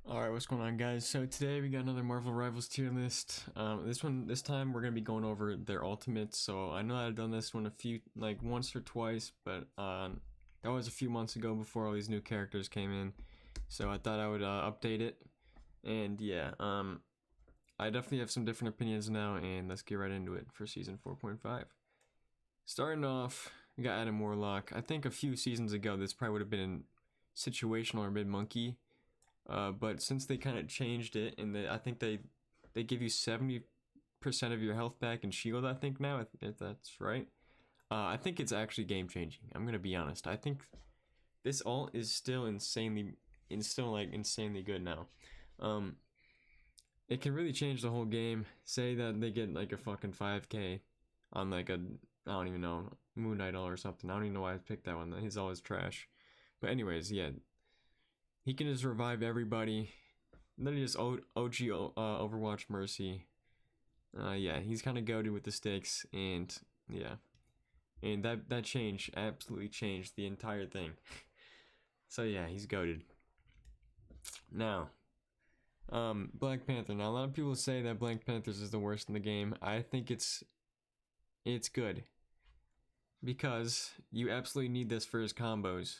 Alright, what's going on, guys? So today we got another Marvel Rivals tier list. This time we're gonna be going over their ultimates. So I know I've done this one once or twice, but that was a few months ago before all these new characters came in. So I thought I would update it. And yeah, I definitely have some different opinions now, and let's get right into it for season 4.5. Starting off, we got Adam Warlock. I think a few seasons ago this probably would have been situational or mid-monkey. But since they kind of changed it, and I think they give you 70% of your health back in shield, I think now, if that's right. I think it's actually game changing. I'm gonna be honest. I think this ult is still insanely good now. It can really change the whole game. Say that they get like a fucking 5k on like a, I don't even know, Moon Knight ult or something. I don't even know why I picked that one. He's always trash. But anyways, yeah. He can just revive everybody. Then he just OG Overwatch Mercy. Yeah, he's kind of goated with the sticks, and yeah. And that change absolutely changed the entire thing. So yeah, he's goated. Now, Black Panther. Now a lot of people say that Black Panthers is the worst in the game. I think it's good. Because you absolutely need this for his combos.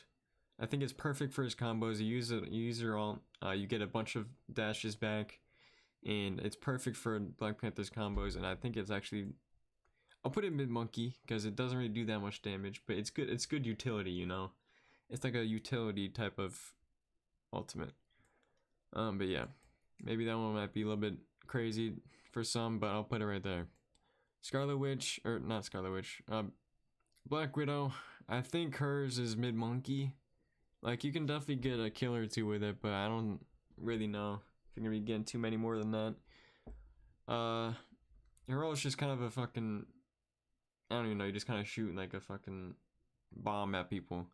I think it's perfect for his combos. You use your ult, you get a bunch of dashes back, and it's perfect for Black Panther's combos. And I think it's actually, I'll put it mid monkey because it doesn't really do that much damage, but it's good. It's good utility, you know. It's like a utility type of ultimate. But yeah, maybe that one might be a little bit crazy for some, but I'll put it right there. Scarlet Witch, or not Scarlet Witch, Black Widow. I think hers is mid monkey. Like, you can definitely get a kill or two with it, but I don't really know if you're gonna be getting too many more than that. Her ult is just kind of a fucking, I don't even know, you just kind of shoot like a fucking bomb at people.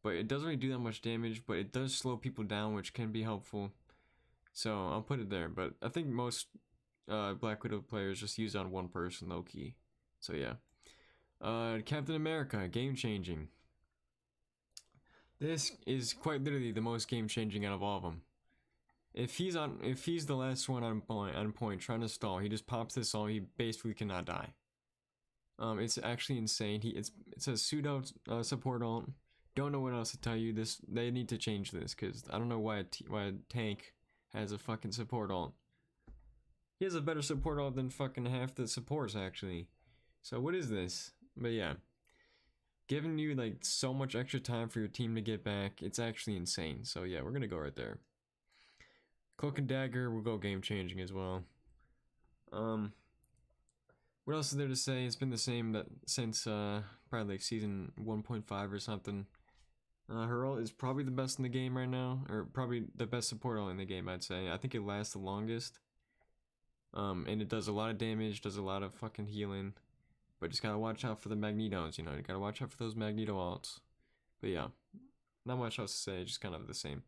But it doesn't really do that much damage, but it does slow people down, which can be helpful. So, I'll put it there, but I think most Black Widow players just use it on one person, low key. So yeah. Captain America, game changing. This is quite literally the most game-changing out of all of them. If he's the last one on point trying to stall, he just pops this all. He basically cannot die. It's actually insane. It's a pseudo support ult. Don't know what else to tell you. They need to change this because I don't know why a tank has a fucking support ult. He has a better support ult than fucking half the supports actually. So what is this? But yeah. Giving you like so much extra time for your team to get back, it's actually insane. So yeah, we're gonna go right there. Cloak and Dagger will go game changing as well. What else is there to say? It's been the same since probably like season 1.5 or something. Her ult is probably the best in the game right now, or probably the best support ult in the game, I'd say. I think it lasts the longest. And it does a lot of damage, does a lot of fucking healing. But just gotta watch out for the Magnetos, you know, you gotta watch out for those Magneto ults. But yeah, not much else to say, just kind of the same.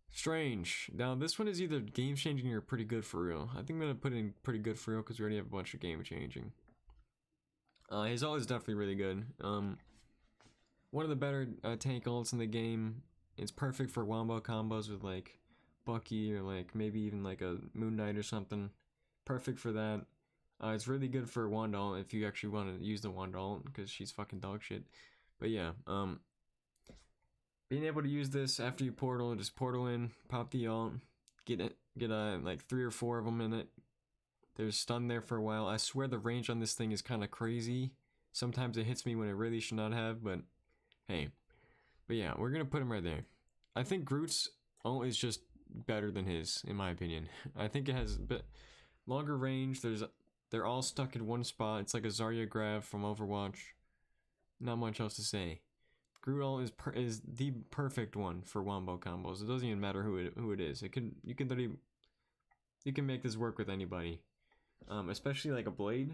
Strange. Now this one is either game changing or pretty good for real. I think I'm gonna put in pretty good for real because we already have a bunch of game changing. His ult is definitely really good. One of the better tank ults in the game. It's perfect for wombo combos with like Bucky or like maybe even like a Moon Knight or something. Perfect for that. It's really good for Wanda ult if you actually want to use the Wanda ult because she's fucking dog shit. But yeah, being able to use this after you portal, just portal in, pop the ult, get like 3 or 4 of them in it. They're stunned there for a while. I swear the range on this thing is kind of crazy. Sometimes it hits me when it really should not have, but hey. But yeah, we're gonna put him right there. I think Groot's ult is just better than his, in my opinion. I think it has a bit longer range. They're all stuck in one spot. It's like a Zarya grab from Overwatch. Not much else to say. Groot ult is the perfect one for wombo combos. It doesn't even matter who it is. You can make this work with anybody. Especially like a Blade.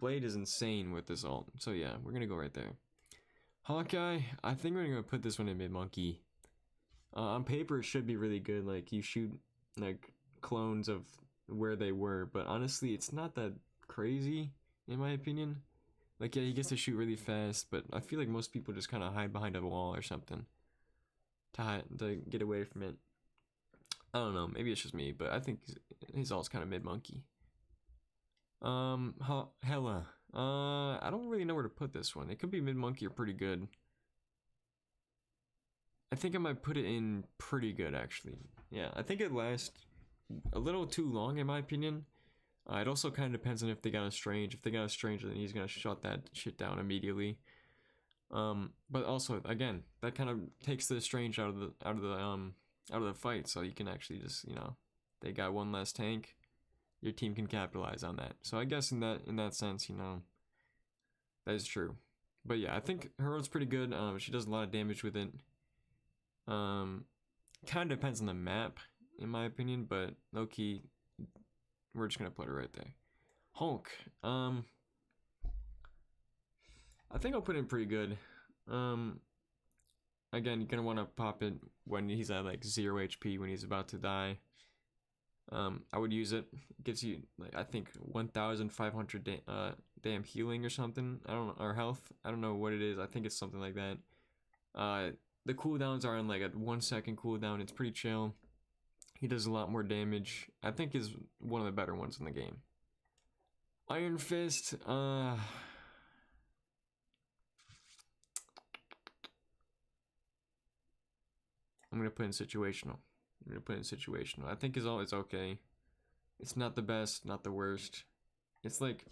Blade is insane with this ult. So yeah, we're gonna go right there. Hawkeye, I think we're gonna put this one in mid monkey. On paper it should be really good. Like you shoot like clones of where they were, but honestly it's not that crazy in my opinion. Like yeah, he gets to shoot really fast, but I feel like most people just kind of hide behind a wall or something. to get away from it. I don't know, maybe it's just me, but I think his ult's kind of mid-monkey. Hela. I don't really know where to put this one. It could be mid-monkey or pretty good. I think I might put it in pretty good, actually. Yeah, I think it lasts a little too long, in my opinion. It also kind of depends on if they got a Strange. If they got a Strange, then he's gonna shut that shit down immediately. But also, again, that kind of takes the Strange out of the fight, so you can actually just, you know, they got one less tank. Your team can capitalize on that. So I guess in that sense, you know, that is true. But yeah, I think her ult's pretty good. She does a lot of damage with it. Kind of depends on the map, in my opinion, but low key, we're just gonna put it right there. Hulk. I think I'll put it in pretty good. Again, you're gonna want to pop it when he's at like 0 HP, when he's about to die. I would use it. It gives you like, I think 1,500 damn healing or something. I don't know, or health. I don't know what it is. I think it's something like that. The cooldowns are on like a 1 second cooldown. It's pretty chill. He does a lot more damage. I think is one of the better ones in the game. Iron Fist. I'm gonna put in situational. I think his ult is okay. It's not the best, not the worst. It's like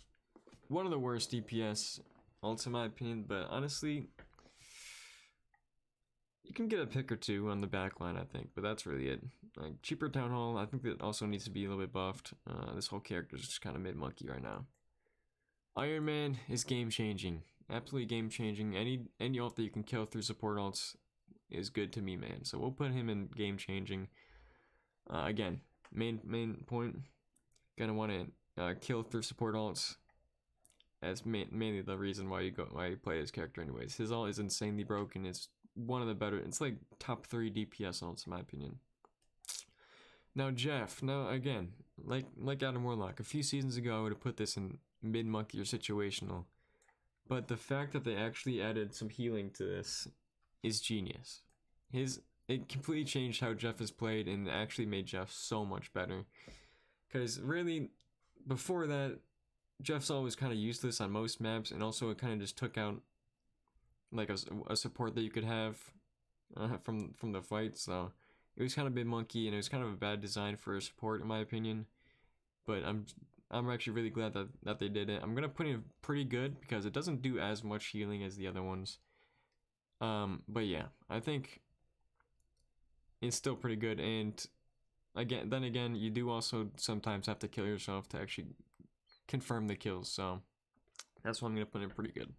one of the worst DPS ults in my opinion, but honestly, you can get a pick or two on the backline, I think, but that's really it. Like cheaper Town Hall, I think that also needs to be a little bit buffed. This whole character is just kind of mid-monkey right now. Iron Man is game changing, absolutely game changing. Any ult that you can kill through support ults is good to me, man. So we'll put him in game changing. Again, main point, gonna want to kill through support ults. That's mainly the reason why you play this character anyways. His ult is insanely broken. It's one of the better, it's like top 3 DPS ults in my opinion. Now Jeff, now again, like Adam Warlock, a few seasons ago I would have put this in mid-monkey or situational. But the fact that they actually added some healing to this is genius. It completely changed how Jeff is played and actually made Jeff so much better. Because really, before that, Jeff's always kind of useless on most maps, and also it kind of just took out like a support that you could have from the fight. So it was kind of mid-monkey, and it was kind of a bad design for a support in my opinion. But I'm actually really glad that they did it. I'm gonna put it pretty good because it doesn't do as much healing as the other ones. But yeah, I think it's still pretty good. And then again, you do also sometimes have to kill yourself to actually confirm the kills. So that's why I'm gonna put it pretty good.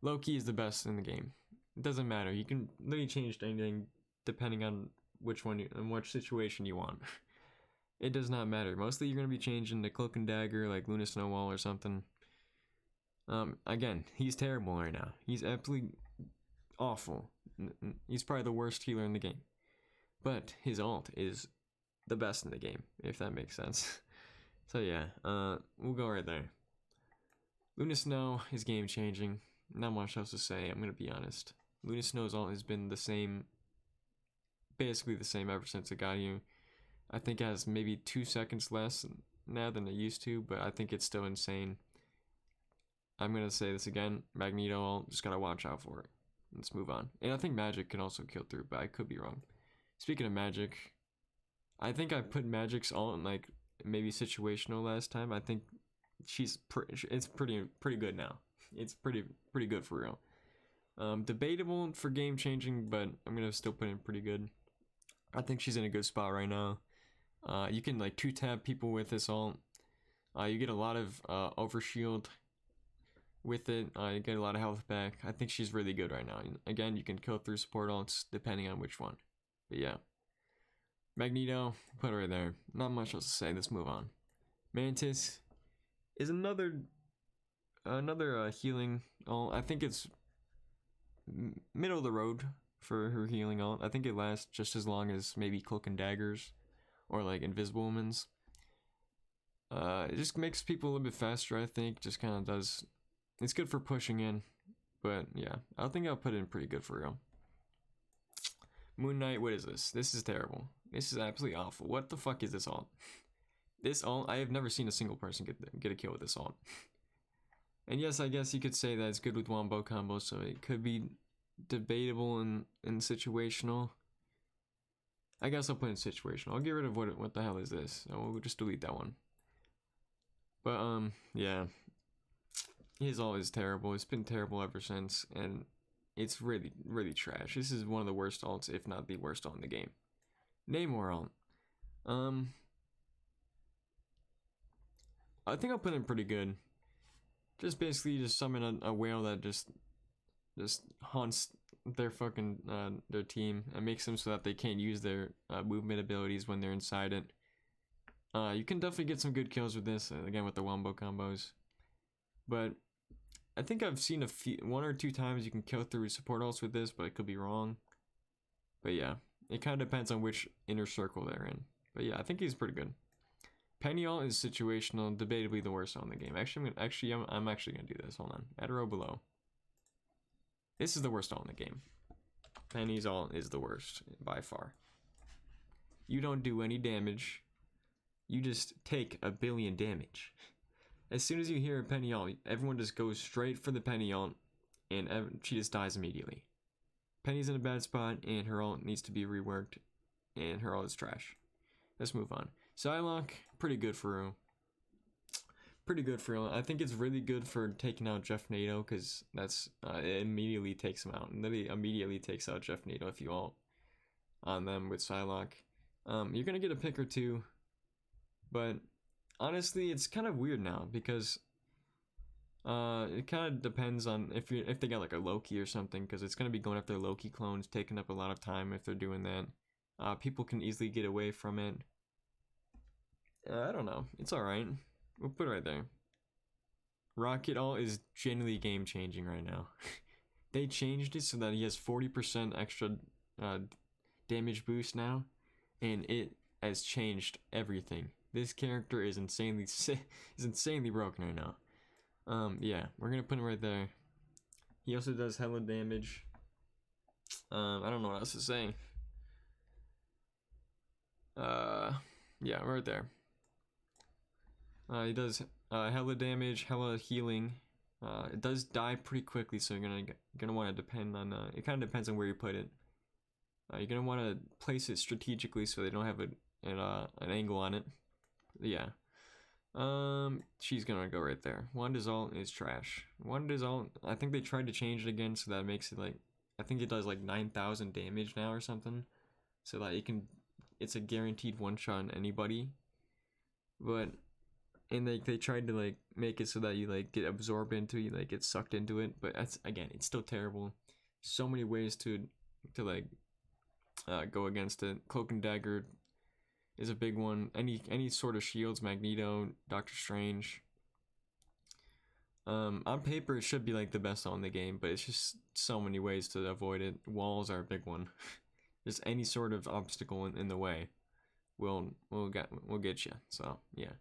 Loki is the best in the game. It doesn't matter. You can literally change anything depending on which one and which situation you want. It does not matter. Mostly you're gonna be changing to Cloak and Dagger, like Luna Snowball or something. Again, he's terrible right now. He's absolutely awful. He's probably the worst healer in the game. But his ult is the best in the game, if that makes sense. So yeah, we'll go right there. Luna Snow is game changing. Not much else to say, I'm gonna be honest. Luna Snow's ult has been the same, basically the same ever since it got here. I think it has maybe 2 seconds less now than it used to, but I think it's still insane. I'm gonna say this again, Magneto ult, just gotta watch out for it. Let's move on. And I think Magic can also kill through, but I could be wrong. Speaking of Magic, I think I put Magic's ult in like maybe situational last time. I think it's pretty good now. It's pretty good for real. Debatable for game changing, but I'm gonna still put in pretty good. I think she's in a good spot right now. You can like 2-tap people with this ult. You get a lot of overshield with it. You get a lot of health back. I think she's really good right now. And again, you can kill through support ults depending on which one. But yeah, Magneto, put it right there. Not much else to say. Let's move on. Mantis is another healing ult. I think it's middle of the road for her healing ult. I think it lasts just as long as maybe Cloak and Daggers or like Invisible Woman's. It just makes people a little bit faster, I think. Just kind of does. It's good for pushing in, but yeah, I think I'll put it in pretty good for real. Moon Knight, what is this? This is terrible. This is absolutely awful. What the fuck is this ult? This ult, I have never seen a single person get a kill with this ult. And yes, I guess you could say that it's good with wombo combos, so it could be debatable and situational. I guess I'll put in situational. I'll get rid of what the hell is this? We'll just delete that one. But yeah, his ult is terrible. It's been terrible ever since, and it's really, really trash. This is one of the worst ults, if not the worst ult in the game. Namor ult. I think I'll put in pretty good. Just basically just summon a whale that just haunts their fucking their team and makes them so that they can't use their movement abilities when they're inside it. You can definitely get some good kills with this, again with the wombo combos. But I think I've seen one or two times you can kill through support ults with this, but I could be wrong. But yeah, it kind of depends on which inner circle they're in. But yeah, I think he's pretty good. Penny ult is situational, debatably the worst ult in the game. Actually, I'm actually gonna do this. Hold on, add a row below. This is the worst ult in the game. Penny's ult is the worst by far. You don't do any damage. You just take a billion damage. As soon as you hear a Penny ult, everyone just goes straight for the Penny ult, and she just dies immediately. Penny's in a bad spot, and her ult needs to be reworked, and her ult is trash. Let's move on. Psylocke, pretty good for real. Pretty good for real. I think it's really good for taking out Jeff Nato, because that's it immediately takes him out. And literally immediately takes out Jeff Nato if you ult on them with Psylocke. You're gonna get a pick or two, but honestly, it's kind of weird now because it kind of depends on if they got like a Loki or something, because it's gonna be going after Loki clones, taking up a lot of time if they're doing that. People can easily get away from it. I don't know. It's alright. We'll put it right there. Rocket ult is genuinely game changing right now. They changed it so that he has 40% extra damage boost now, and it has changed everything. This character is insanely broken right now. Yeah, we're gonna put him right there. He also does hella damage. I don't know what else to say. Yeah, right there. He does hella damage, hella healing. It does die pretty quickly, so you're gonna want to depend on. It kind of depends on where you put it. You're gonna want to place it strategically so they don't have an angle on it. Yeah. She's gonna go right there. Wanda's ult is trash. Wanda's ult, I think they tried to change it again so that it makes it like, I think it does like 9,000 damage now or something, so that it's a guaranteed one shot on anybody. But and they tried to like make it so that you like get absorbed into it, you like get sucked into it, but that's, again, it's still terrible. So many ways to like go against it. Cloak and Dagger is a big one. Any sort of shields, Magneto, Doctor Strange. On paper it should be like the best ult in the game, but it's just so many ways to avoid it. Walls are a big one. Just any sort of obstacle in the way will get you. So yeah.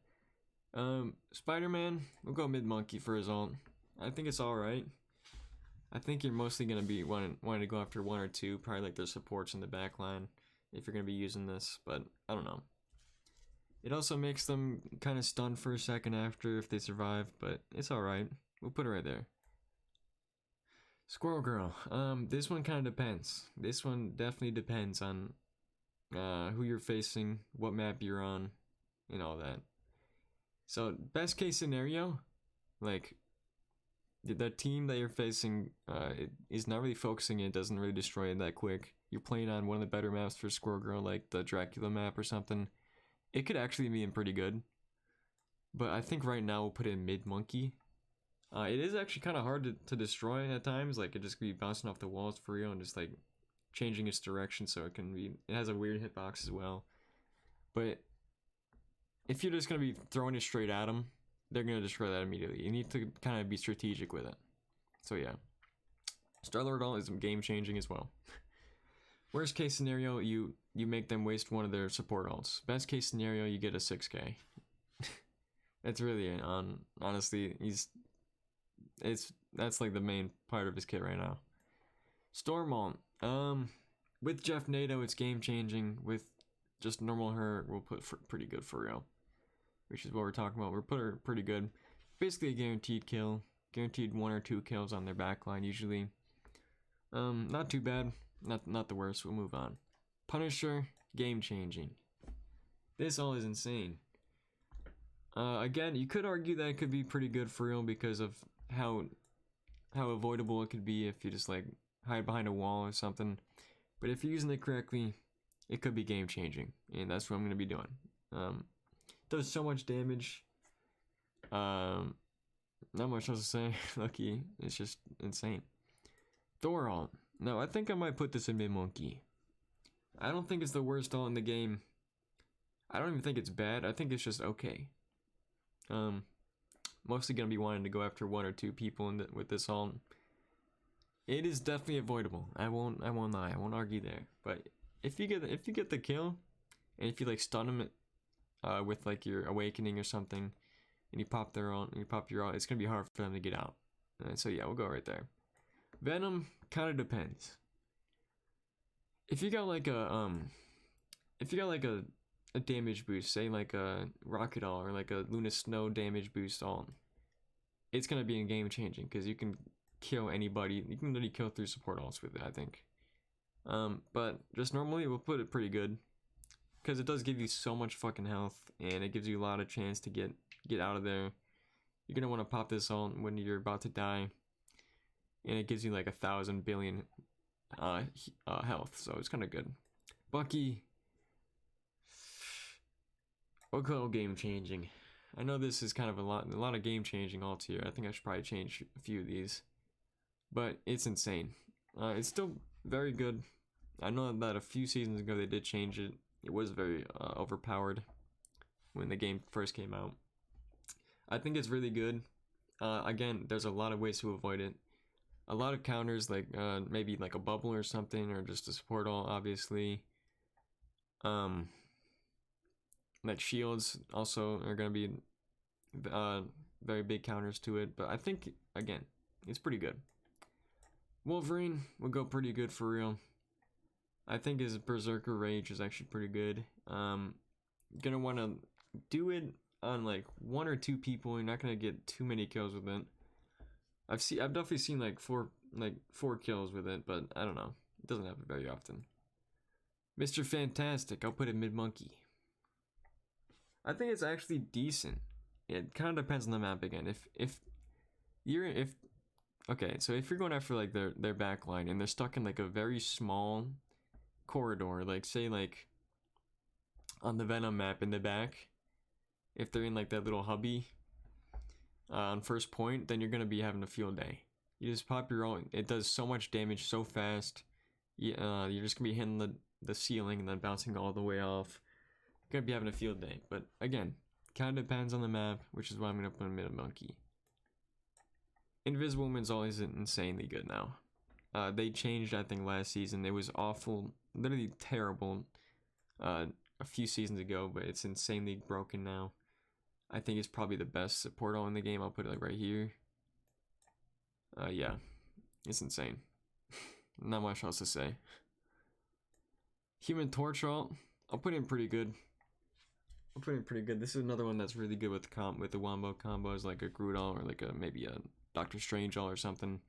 Spider-Man, we'll go mid-monkey for his ult. I think it's alright. I think you're mostly going to be wanting to go after one or two, probably like their supports in the back line, if you're going to be using this, but I don't know. It also makes them kind of stunned for a second after if they survive, but it's alright. We'll put it right there. Squirrel Girl, this one kind of depends. This one definitely depends on who you're facing, what map you're on, and all that. So, best case scenario, like, the team that you're facing is not really focusing it, doesn't really destroy it that quick. You're playing on one of the better maps for Squirrel Girl, like the Dracula map or something. It could actually be in pretty good. But I think right now we'll put it in mid-monkey. It is actually kind of hard to destroy at times. Like, it just could be bouncing off the walls for real and just, like, changing its direction so it can be... It has a weird hitbox as well. But if you're just going to be throwing it straight at them, they're going to destroy that immediately. You need to kind of be strategic with it. So yeah. Star-Lord ult is game-changing as well. Worst case scenario, you make them waste one of their support ults. Best case scenario, you get a 6k. That's really it. Honestly, that's like the main part of his kit right now. Storm ult. With Jeff Nato, it's game changing. With just normal her, we'll put pretty good for real, which is what we're talking about. We're put her pretty good. Basically a guaranteed kill, guaranteed 1 or 2 kills on their backline usually. Not too bad, not the worst. We'll move on. Punisher, game changing. This all is insane. Again, you could argue that it could be pretty good for real because of how avoidable it could be if you just like hide behind a wall or something. But if you're using it correctly, it could be game changing, and that's what I'm gonna be doing. Does so much damage. Not much else to say. Lucky, it's just insane. Thor ult. No, I think I might put this in mid monkey. I don't think it's the worst ult in the game. I don't even think it's bad. I think it's just okay. Mostly gonna be wanting to go after 1 or 2 people with this ult. It is definitely avoidable. I won't lie. I won't argue there. But if you get the kill, and if you like stun them, with like your awakening or something, and you pop their ult, and you pop your ult, it's gonna be hard for them to get out. So yeah, we'll go right there. Venom kind of depends. If you got like a damage boost, say like a Rocket Ult or like a Luna Snow damage boost ult, it's gonna be game changing because you can kill anybody. You can literally kill 3 support ults with it, I think. But just normally we'll put it pretty good because it does give you so much fucking health and it gives you a lot of chance to get out of there. You're gonna want to pop this ult when you're about to die, and it gives you like 1,000 billion health, so it's kind of good. Bucky, we'll call game changing. I know this is kind of a lot of game changing ults here. I think I should probably change a few of these, but it's insane. It's still very good. I know that a few seasons ago they did change it. It was very overpowered when the game first came out. I think it's really good. Again, there's a lot of ways to avoid it. A lot of counters, like maybe like a bubble or something, or just a support ult, obviously. Like shields also are gonna be very big counters to it, but I think again it's pretty good. Wolverine will go pretty good for real. I think his Berserker Rage is actually pretty good. Gonna want to do it on like 1 or 2 people. You're not gonna get too many kills with it. I've definitely seen like four kills with it, but I don't know. It doesn't happen very often. Mr. Fantastic, I'll put it mid monkey. I think it's actually decent. It kind of depends on the map again. Okay, so if you're going after like their back line and they're stuck in like a very small corridor, like say like on the Venom map in the back, if they're in like that little hubby on first point, then you're gonna be having a field day. You just pop your ult, it does so much damage so fast. You're just gonna be hitting the ceiling and then bouncing all the way off. You're gonna be having a field day. But again, kind of depends on the map, which is why I'm gonna put him in a monkey. Invisible Woman's always insanely good now. They changed, I think, last season. It was awful, literally terrible a few seasons ago, but it's insanely broken now. I think it's probably the best support ult in the game. I'll put it like right here. Yeah, it's insane. Not much else to say. Human Torch ult, I'll put in pretty good. This is another one that's really good with the wombo combos, like a Groot ult or like maybe a Doctor Strange ult or something.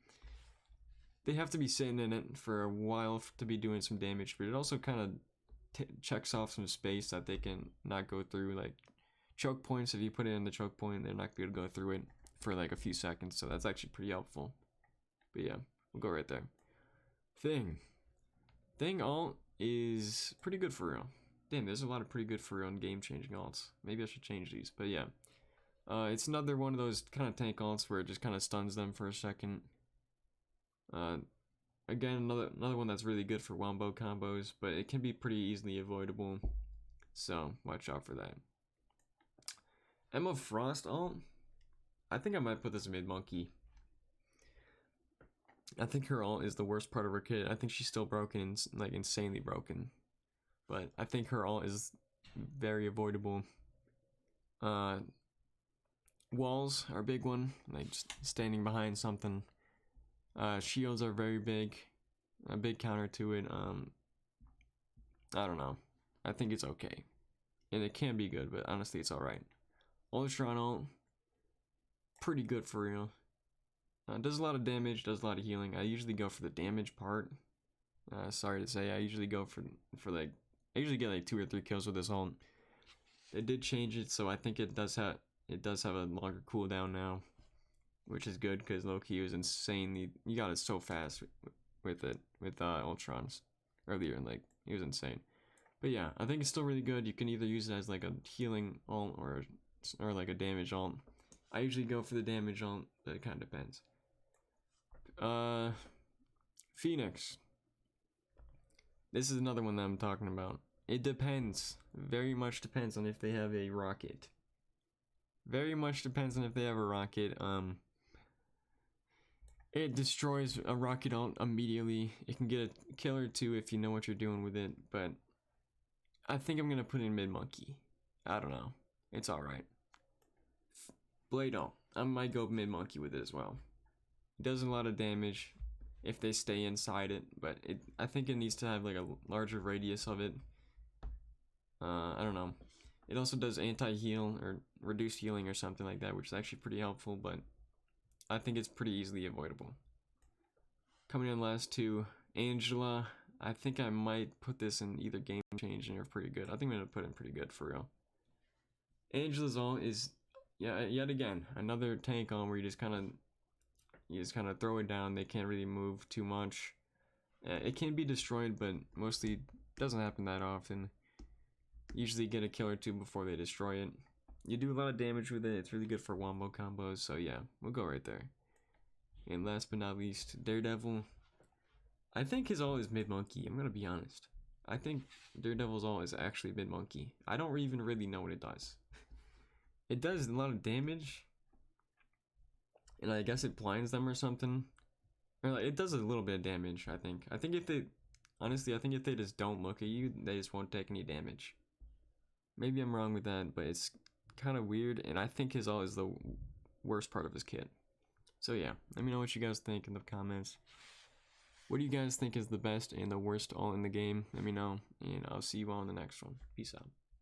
They have to be sitting in it for a while to be doing some damage, but it also kind of checks off some space that they can not go through, like choke points. If you put it in the choke point, they're not going to go through it for like a few seconds, so that's actually pretty helpful. But yeah, we'll go right there. Thing ult is pretty good for real. Damn, there's a lot of pretty good for real and game-changing ults. Maybe I should change these, but yeah. It's another one of those kind of tank ults where it just kind of stuns them for a second. Again, another one that's really good for wombo combos, but it can be pretty easily avoidable, so watch out for that. Emma Frost ult, I think I might put this in mid monkey. I think her ult is the worst part of her kit. I think she's still broken, like insanely broken, but I think her ult is very avoidable. Walls are a big one, like just standing behind something. Shields are very big, a big counter to it. I don't know. I think it's okay. And it can be good, but honestly, it's alright. Ultron ult, pretty good for real. Does a lot of damage, does a lot of healing. I usually go for the damage part. Sorry to say, I usually go for like, I usually get like 2 or 3 kills with this ult. They did change it, so I think it does have a longer cooldown now, which is good because Loki was insanely, you got it so fast with Ultron's earlier, like it was insane. But yeah, I think it's still really good. You can either use it as like a healing ult or like a damage ult. I usually go for the damage ult, but it kind of depends. Phoenix. This is another one that I'm talking about. It depends. Very much depends on if they have a rocket. Very much depends on if they have a rocket. It destroys a rocket ult immediately. It can get a kill or 2 if you know what you're doing with it, but I think I'm gonna put in mid monkey. I don't know. It's alright. Blade ult. I might go mid monkey with it as well. It does a lot of damage if they stay inside it, but I think it needs to have like a larger radius of it. I don't know. It also does anti-heal or reduced healing or something like that, which is actually pretty helpful, but I think it's pretty easily avoidable. Coming in last 2, Angela. I think I might put this in either game changing or pretty good. I think I'm gonna put in pretty good for real. Angela's ult is, yeah, yet again another tank on where you just kind of throw it down. They can't really move too much. It can be destroyed, but mostly doesn't happen that often. Usually get a kill or 2 before they destroy it. You do a lot of damage with it. It's really good for wombo combos. So yeah, we'll go right there. And last but not least, Daredevil. I think his ult is mid monkey. I'm gonna be honest. I think Daredevil's ult is actually mid monkey. I don't even really know what it does. It does a lot of damage, and I guess it blinds them or something. Or like, it does a little bit of damage. I think if they, honestly, I think if they just don't look at you, they just won't take any damage. Maybe I'm wrong with that, but it's kind of weird, and I think his ult is the worst part of his kit. So yeah, let me know what you guys think in the comments. What do you guys think is the best and the worst ult in the game? Let me know, and I'll see you all in the next one. Peace out.